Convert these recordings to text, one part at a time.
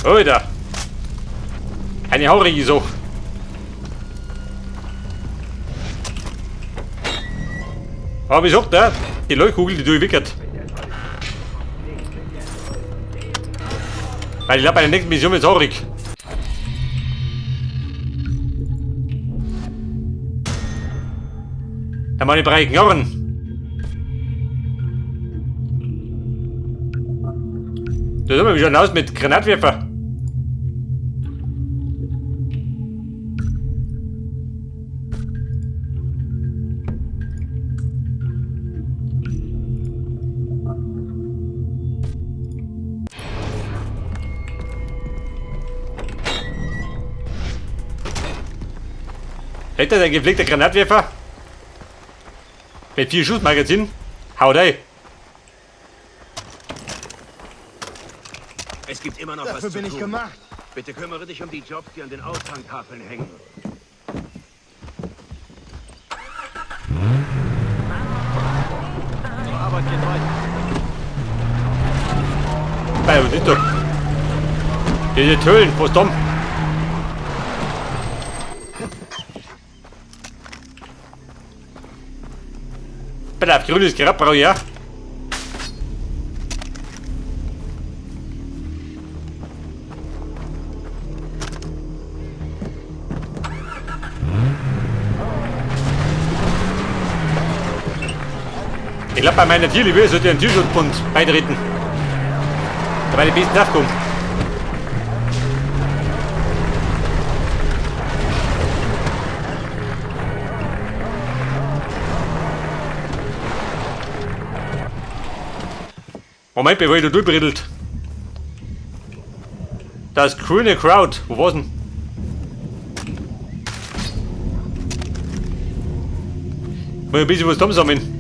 Alter. Eine haurige Sache. Aber ich sag da, die Leuchtkugel, die durchwickert. Weil ich glaube, bei der nächsten Mission wird es haurig. Da mal die breiten Knarren. Da sind wir schon aus mit Granatwerfer. Hätte er ein gepflegter Granatwerfer? Mit 4 Schussmagazin? Haut rein! Es gibt immer noch was Dafür zu bin tun. ich gemacht. Bitte kümmere dich um die Jobs, die an den Aushangtafeln hängen. Unsere Arbeit geht weiter. Bei uns ist doch. Diese Höhlen, wo ist Tom? Bitte auf grünes Grab brauche ich ja. Ich glaube, bei meiner Tierliebe sollte ich einen Tierschutzbund beitreten. Da meine Bienen nachkommen. Moment, bevor ich da durchbrittelt. Das grüne Crowd. Wo war's denn? Muss ein bisschen was zusammensammeln.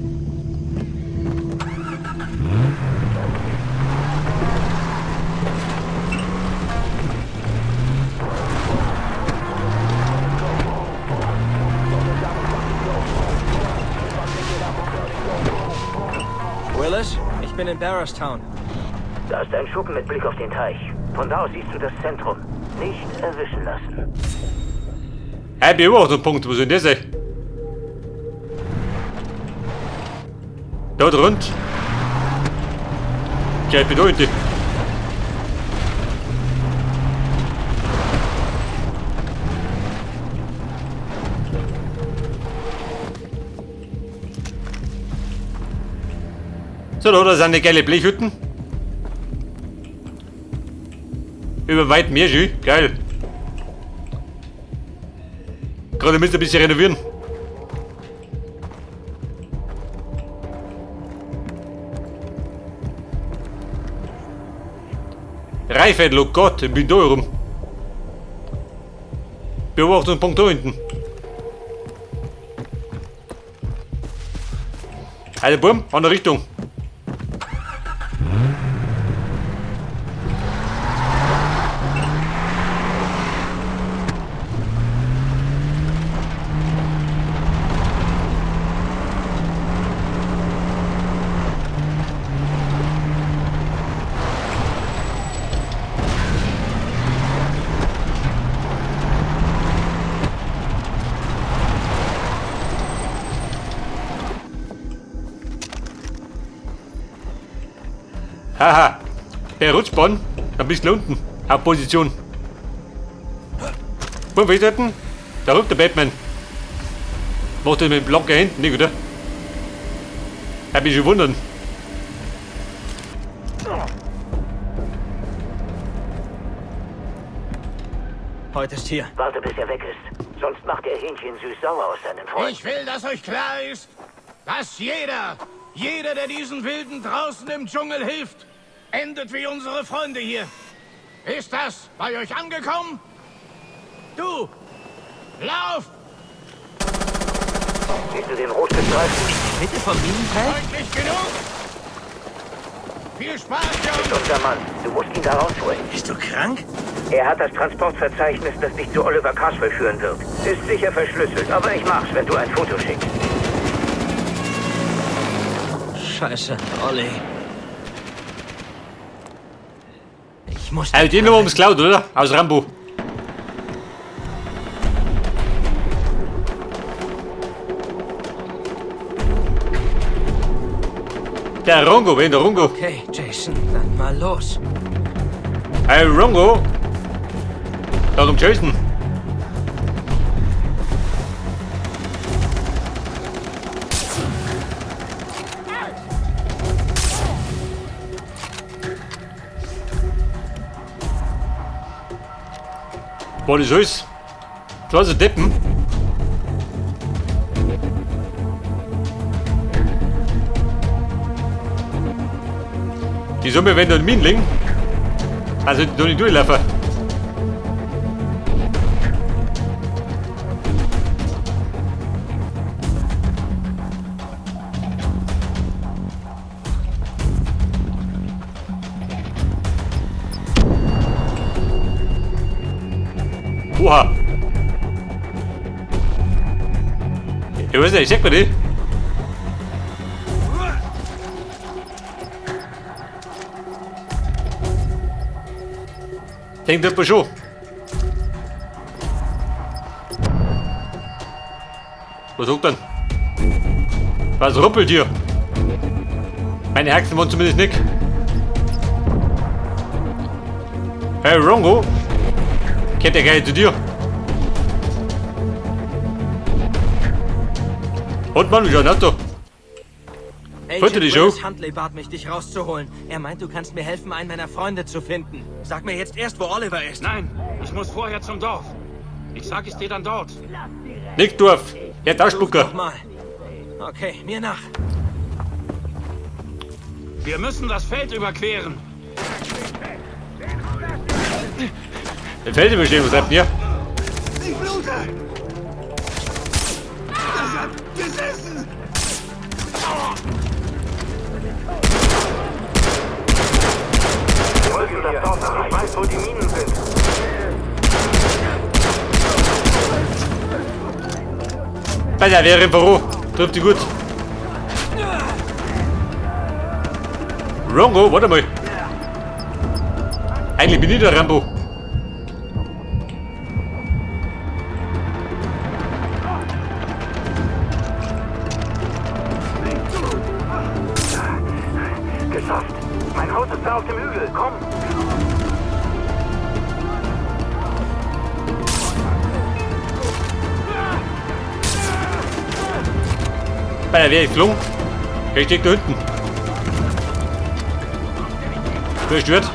Willis, ich bin in Barrowstown. Da ist ein Schuppen mit Blick auf den Teich. Von da aus siehst du das Zentrum. Nicht erwischen lassen. Hey, Beobachtungspunkt, wo sind das? Dort rund. Gleich bedeutet. So, da sind die geile Blechhütten. Über weit mehr schön. Geil. Gerade müsst ihr ein bisschen renovieren. Reifedel, oh Gott, ich bin da rum. Beobachtungspunkt da hinten. Also, Bumm, andere Richtung. Haha, der Rutschbahn, ein bisschen unten, auf Position. Wo ist denn? Da rückt der Batman. Macht das mit blanken Händen nicht, oder? Hab mich schon wundern. Heute ist hier. Warte, bis er weg ist. Sonst macht er Hähnchen süß-sauer aus seinen Freunden. Ich will, dass euch klar ist, dass jeder, der diesen Wilden draußen im Dschungel hilft, endet wie unsere Freunde hier. Ist das bei euch angekommen? Du, lauf! Siehst du den Rotgestreiften? Bitte von Ihnen, Deutlich genug? Viel Spaß, Ist Jungs! unser Mann. Du musst ihn da rausholen. Bist du krank? Er hat das Transportverzeichnis, das dich zu Oliver Carswell führen wird. Ist sicher verschlüsselt, aber ich mach's, wenn du ein Foto schickst. Scheiße, Olli. Ich muss... Die Nummer ums Cloud, oder? Aus Rambo. Der Rongo, wen der Rongo? Okay, Jason, dann mal los. Hey, Rongo. Darum Jason. Boah, das ist das war so Deppen. Die Summe, wenn du ein Minling, also du nicht durchlaufen. Oha! Ich weiß nicht, ich check mal die. Denk das mal schon. Was sagt dann? Was ruppelt hier? Meine Haxen waren zumindest nicht. Hey Rongo, kennt der Geil zu dir? Und Mann, wie schon hat er? Hörte die Show? Willis Huntley bat mich, dich rauszuholen. Er meint, du kannst mir helfen, einen meiner Freunde zu finden. Sag mir jetzt erst, wo Oliver ist. Nein, ich muss vorher zum Dorf. Ich sag es dir dann dort. Nickdorf, ja, Tauschbucker. Nochmal. Okay, mir nach. Wir müssen das Feld überqueren. Der Feld bestehen, was habt ihr? Ich blute! Das hat gesessen! Wir müssen das Dorf nach. Ich weiß, wo die Minen sind. Bei der wäre im Büro. Trifft die gut. Rongo, warte mal. Eigentlich bin ich der Rambo. Geschafft. Mein Haus ist da auf dem Hügel. Komm. Bei der wäre ich gelungen. Der steckt da hinten. Verstört.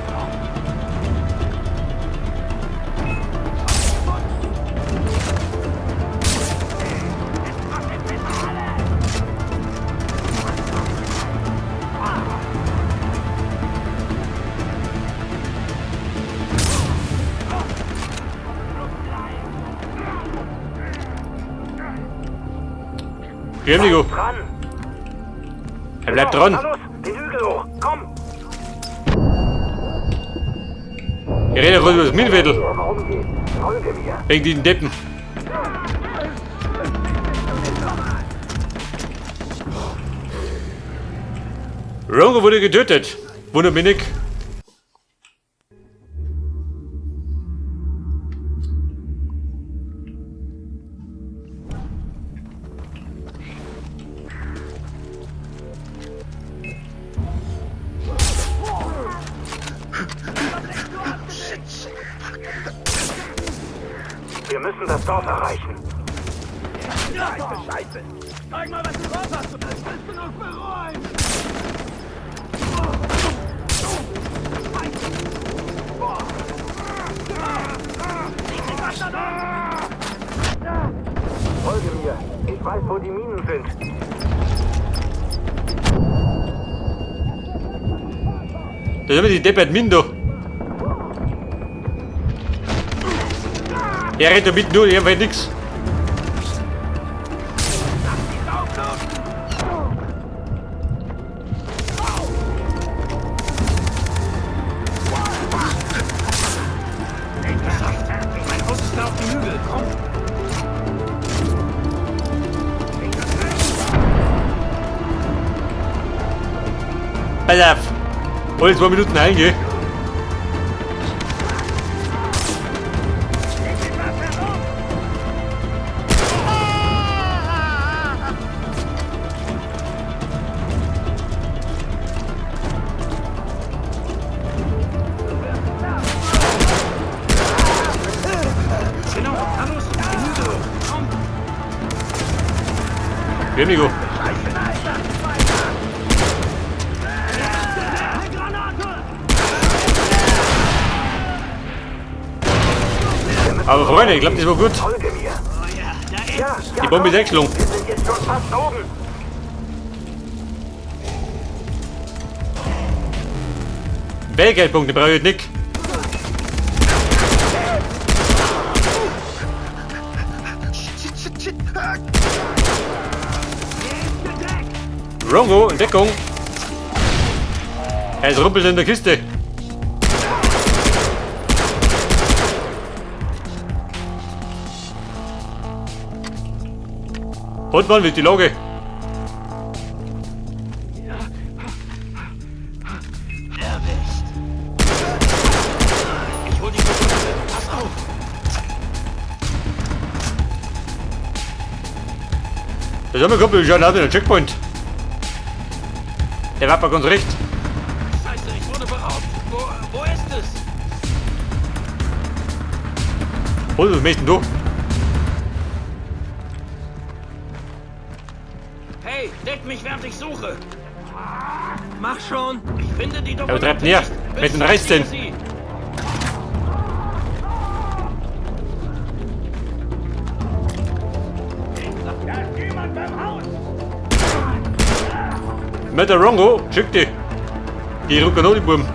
Nico. Dran. Er bleibt dran. Na los, den Hügel hoch. Komm. Wir reden ruhig über das Minenviertel. Warum geht? Folge mir. Wegen diesen Deppen. Rongo wurde getötet. Wundert mich nicht. Wir müssen das Dorf erreichen. Scheiße! Zeig mal, was du drauf hast! Das wirst du noch bereuen! Folge mir. Ich weiß, wo die Minen sind. Da sind wir die Deppert Minen da. Er rennt damit nur, er weiß nix. Mein Haus ist da auf dem Hügel. Komm. Pass auf. Hol 2 Minuten eingehen. Wem Nico? Aber Freunde, ich glaube, das war gut. Folge mir. Ja, Die Bombe ist eingeschlagen. wir sind jetzt schon fast oben. Fähigkeitspunkte brauche ich nicht. Rongo in Deckung. Er ist rumpelt in der Kiste. Und mal mit die Lage. Erwischt. Ich hol die Kiste. Pass auf. Das haben wir Kumpel schon auf den Checkpoint. Der war bei uns recht. Scheiße, ich wurde beraubt. Wo ist es? Und was möchtest du? Hey, deck mich, während ich suche. Mach schon. Ich finde die Aber Dokumente treibt näher. nicht. Mit den Bitte Rechten. sie. Mit der Rongo, schick die. Die rücken noch die Buben.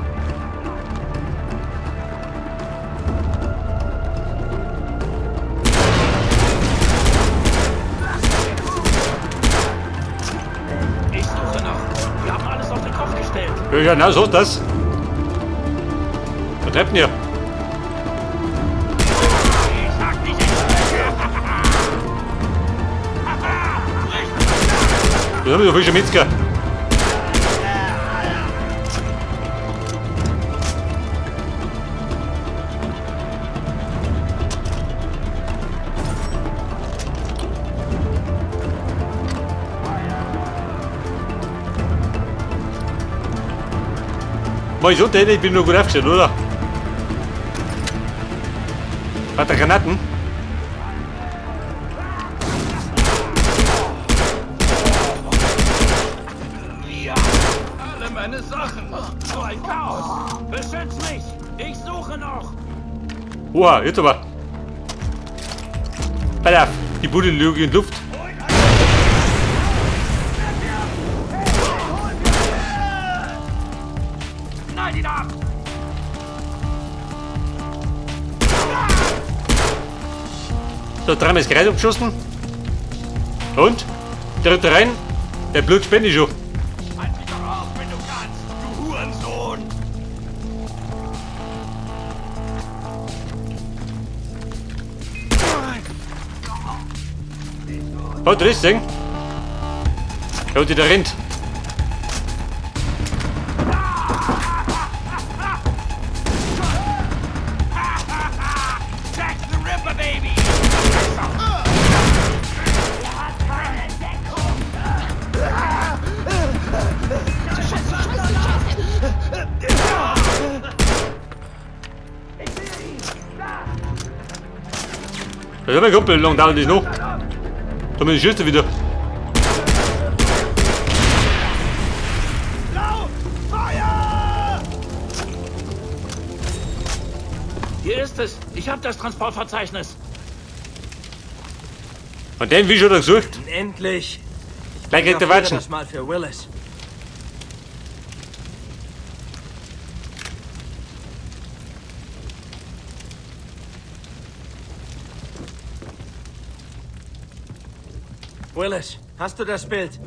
Ich suche noch. Wir haben alles auf den Kopf gestellt. Ja, genau so ist das. Was treibt ihr? Ich sag nicht, ich Das haben wir so frische Metzger. Mach ich so denn? Ich bin nur gut aufgestellt, oder? Hat er Granaten? alle meine Sachen. So ein Chaos. Beschütz mich. Ich suche noch. Oha, jetzt aber. Pass auf, die Bude liegt in Luft. Knall ihn ab. So, dreimal das Kreis abgeschossen. Und? Dritte rein. Der Blut spendet schon. Halt mich doch auf, wenn du kannst, du Hurensohn. Haut das Ding. Schaut, der rennt. Jack the Ripper, Baby. Das ist mein Kumpel, wie lange dauert das noch? Da bin ich schießt wieder. Hier ist es. Ich habe das Transportverzeichnis. Und den wie schon gesucht. Endlich. Gleich kriegt der Notiere Watschen. das mal für Willis. Willis, hast du das Bild?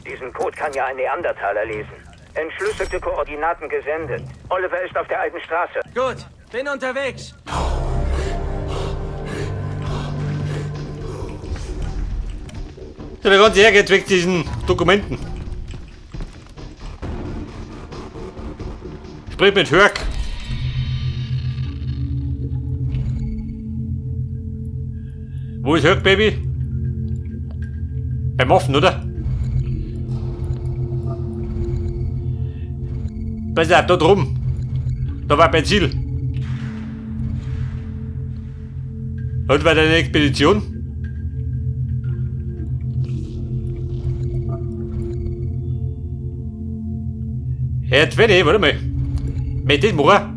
Diesen Code kann ja ein Neandertaler lesen. Entschlüsselte Koordinaten gesendet. Oliver ist auf der alten Straße. Gut, bin unterwegs. Ja, der ganze hergeht weg diesen Dokumenten. Sprich mit Hörk. Wo ist Hörk, Baby? Beim Offen, oder? Pass auf, da drum. Da war mein Ziel. Und war deine Expedition? Jetzt wenn ich, warte mal. Mit dem Moor.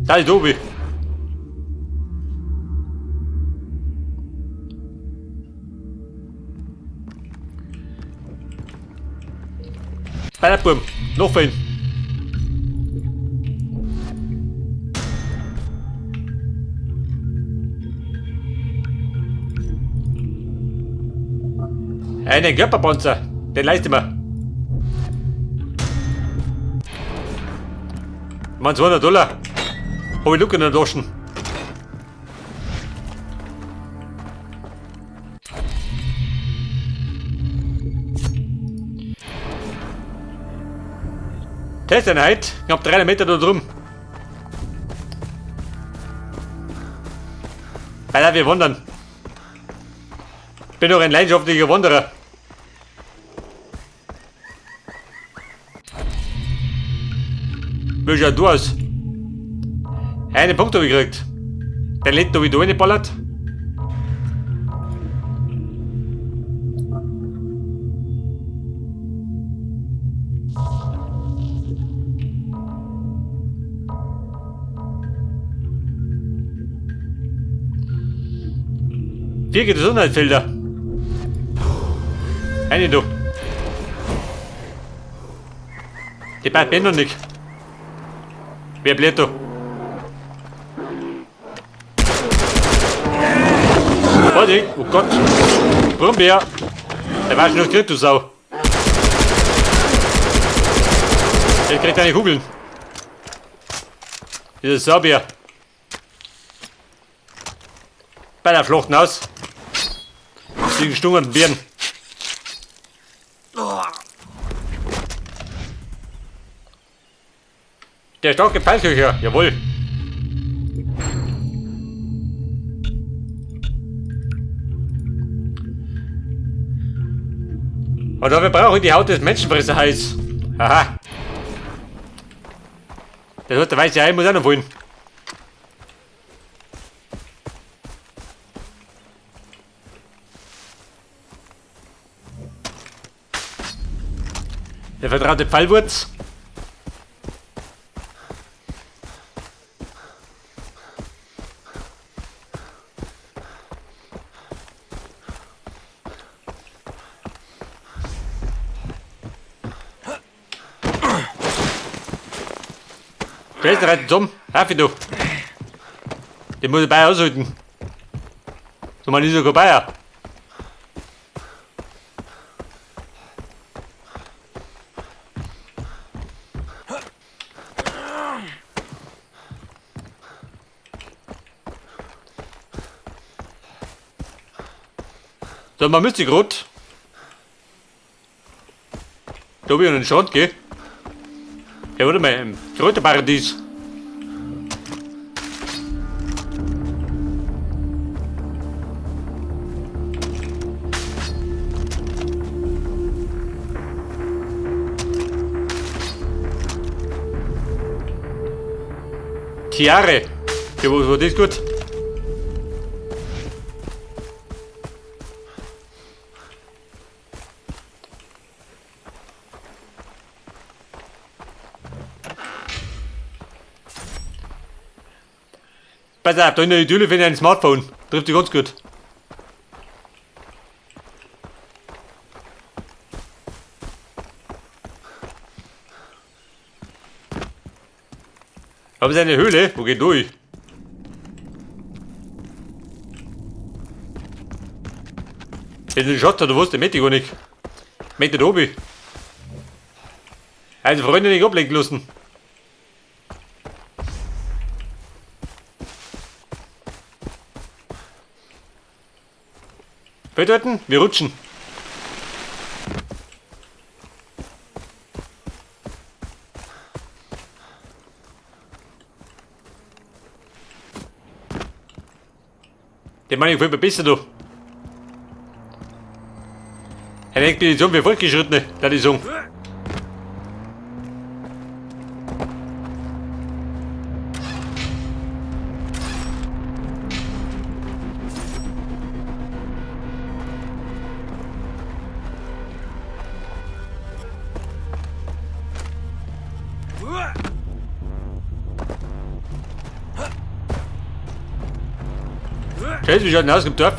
Da ist oben. Bum, noch fein. Einen Körperpanzer, den leisten wir. Man $200. Hab ich Luke in der Taschen. Testeinheit, knapp 300 Meter da drum. Alter, wir wandern. Bin doch ein leidenschaftlicher Wanderer. Wie schaut du aus? Einen Punkt habe ich gekriegt. Den lädt da wieder reingeballert. Vier Gesundheitsfelder. Eine du. Die beiden bin noch nicht. Wer bleibt da? Warte, oh Gott. Brummbär. Der war schon noch gekriegt, du Sau. Jetzt kriegt er eine Kugeln. Dieser Saubär. Bei der Flucht aus. Die gestungenen Birnen. Der starke Pfeilköcher, jawohl. Und dafür brauche ich die Haut des Menschenfresserhais. Haha. Der hat der weiße Hai muss auch noch wollen. Der vertraute Pfeilwurz. Der ist rein zum. Haffi du. Den muss ich bei aushalten. So mal nicht so vorbei. So, man müsste gerade. Da will ich an den Strand gehen. Ja, warte mal, im Kräuterparadies. Tiare. Ja, wo war das gut? Pass auf, da in der Idylle finde ich ein Smartphone. Trifft dich ganz gut. Aber es ist eine Höhle. Wo geht durch? Ist ein Schotter, du wusstest, möchte ich gar nicht. Ich möchte da oben. Also Freunde nicht ablenken lassen. Bedeuten, wir rutschen. Den meine ich viel besser du. Eine Expedition für Fortgeschrittene, das ist so. Scheiße, wie schaut denn aus im Dorf?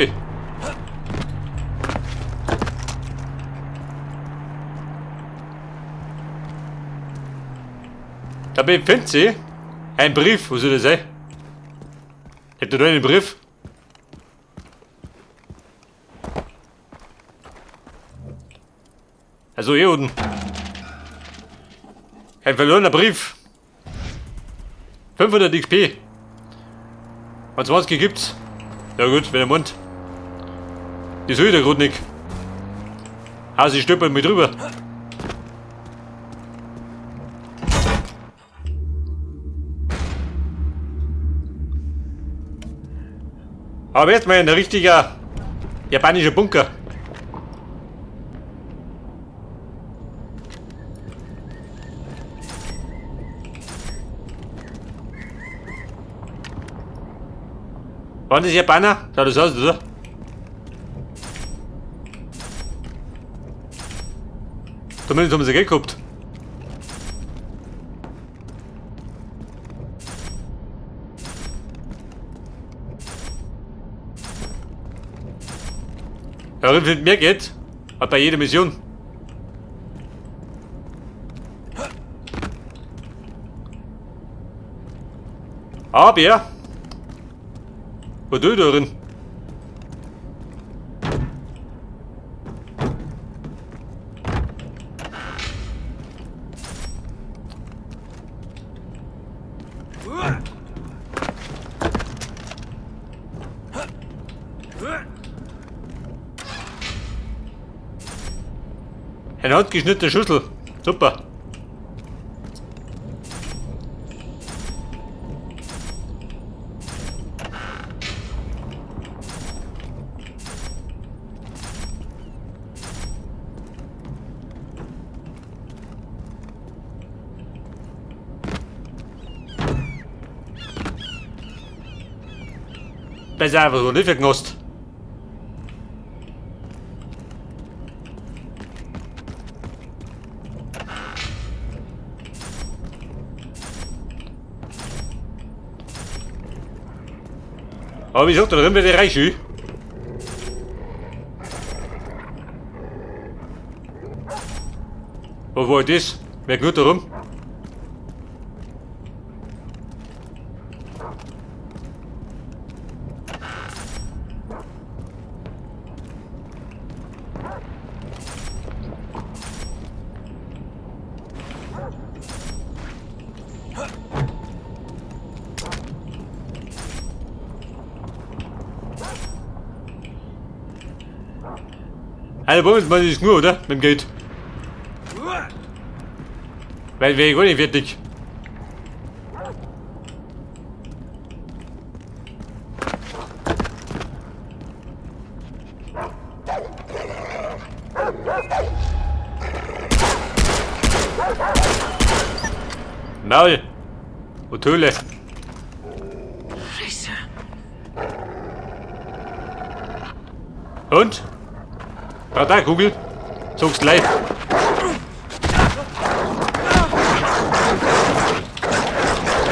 Da befindet sich ein Brief, wo soll das sein? Hätte da einen Brief? Also hier unten. Ein verlorener Brief. 500 XP. Und 20 gibt's. Ja gut, wenn er Mund. Die soll der Grund nicht. Also ich stöpere mit drüber. Aber erstmal ein richtiger japanischer Bunker. Waren das Japaner? Schaut das aus, oder? Zumindest haben sie Geld gehabt. Ja, findet mehr Geld. Hat bei jeder Mission. Aber wo du da drin? Eine handgeschnittene Schüssel. Super. Besser einfach so nicht verknost. Aber wie gesagt, da drin wird der reich. Wo war das? Wer geht da rum? Einer bei uns macht das nur, oder? Mit dem Geld. Weil wir gar nicht fertig. Maul. Und Höhle. Scheiße. Und? Radarkugel? Sag's gleich.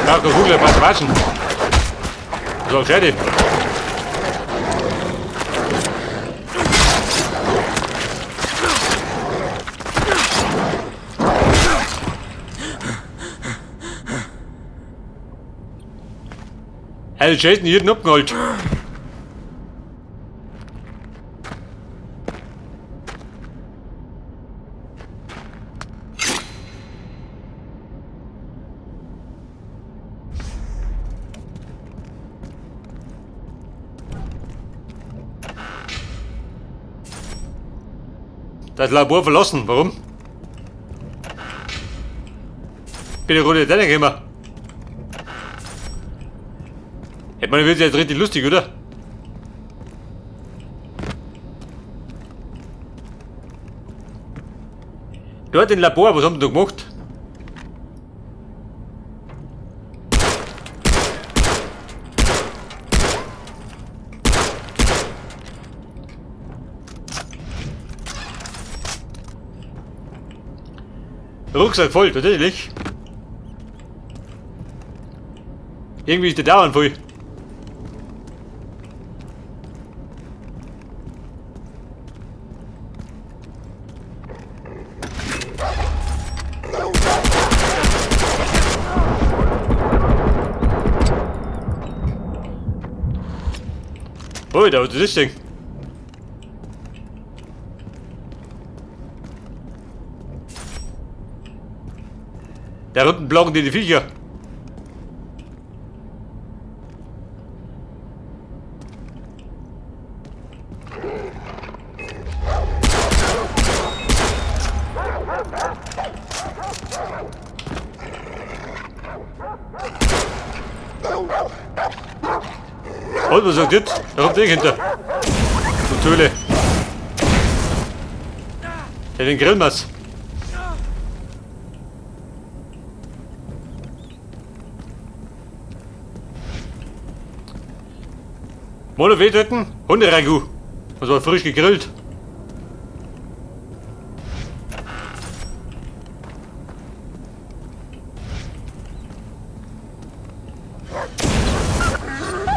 Radarkugel, was waschen? So, schade. Also, Jason, jeden abgeholt. Das Labor verlassen. Warum? Bitte rote Laterne gekommen. Ich meine, wird jetzt richtig lustig, oder? Dort im Labor, was haben die da gemacht? Rucksack voll, tatsächlich. Irgendwie ist der dauernd voll. Oh, da ist das Ding. Da unten blocken die Viecher. Und was sagt jetzt? Da kommt der hinter. Und Töle. Der den Grillmass. Mono wetten, Hunderagout. Das war frisch gegrillt.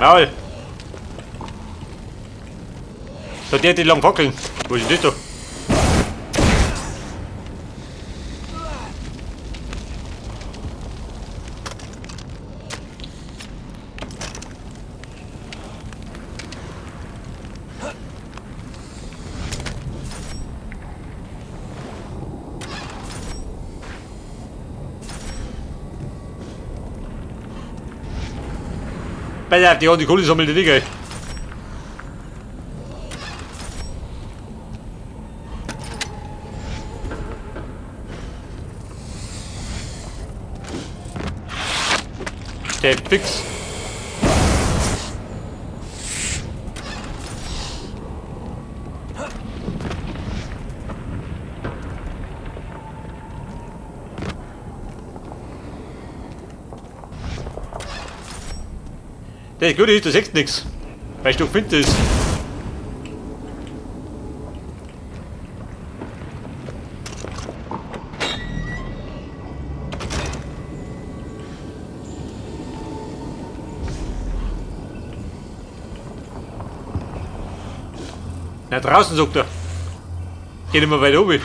Maul. Da der die lang wackeln. Wo ist denn das da? Pass auf, die haben die Kohle sammelt die Dinge. Der fix. Der Gute ist, du siehst nix. Weil du findest. Na draußen, sagt er. Geht immer weiter oben.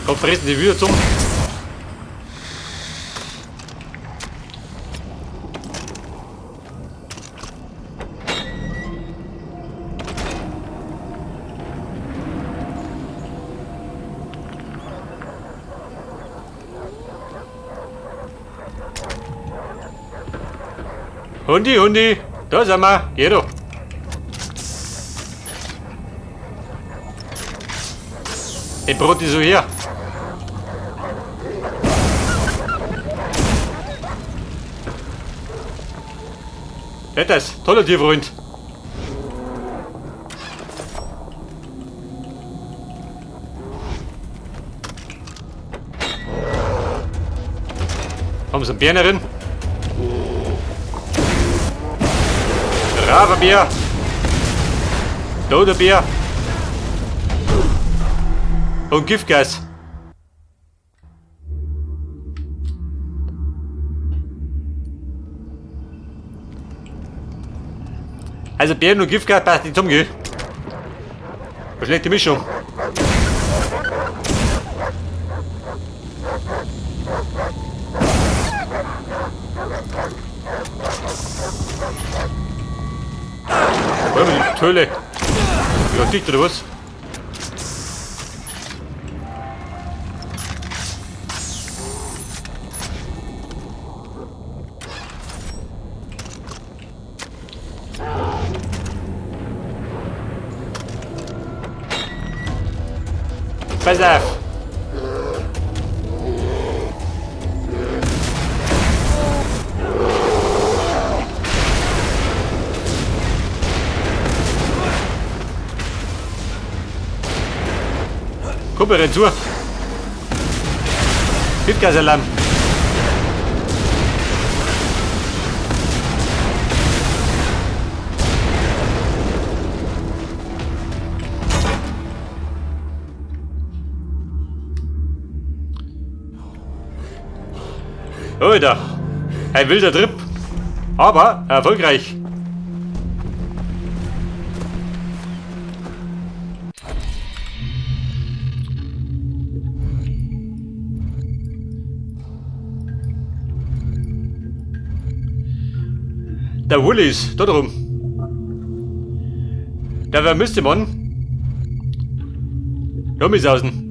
Komm, fressen die wieder zum. Hundi, Hundi, da sind wir. Geh doch. Den Brot ist so her. Das, toller Tierfreund. Haben Sie einen Bären drin? Braver Bär. Toter Bär. Und Giftgas. Also Bären und Giftgas passt nicht zum, gell? Was schlägt die Mischung? Wollen wir die Töle? Ja, dicht oder was? Pass auf! Kumpel, renn zu! Giftgasalarm! Alter, ein wilder Trip, aber erfolgreich. Der Willis, da drum. Der wer müsste, Mann. Lass mich sausen.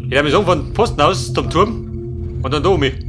Ich habe mich so von Posten aus zum Turm und dann da um mich.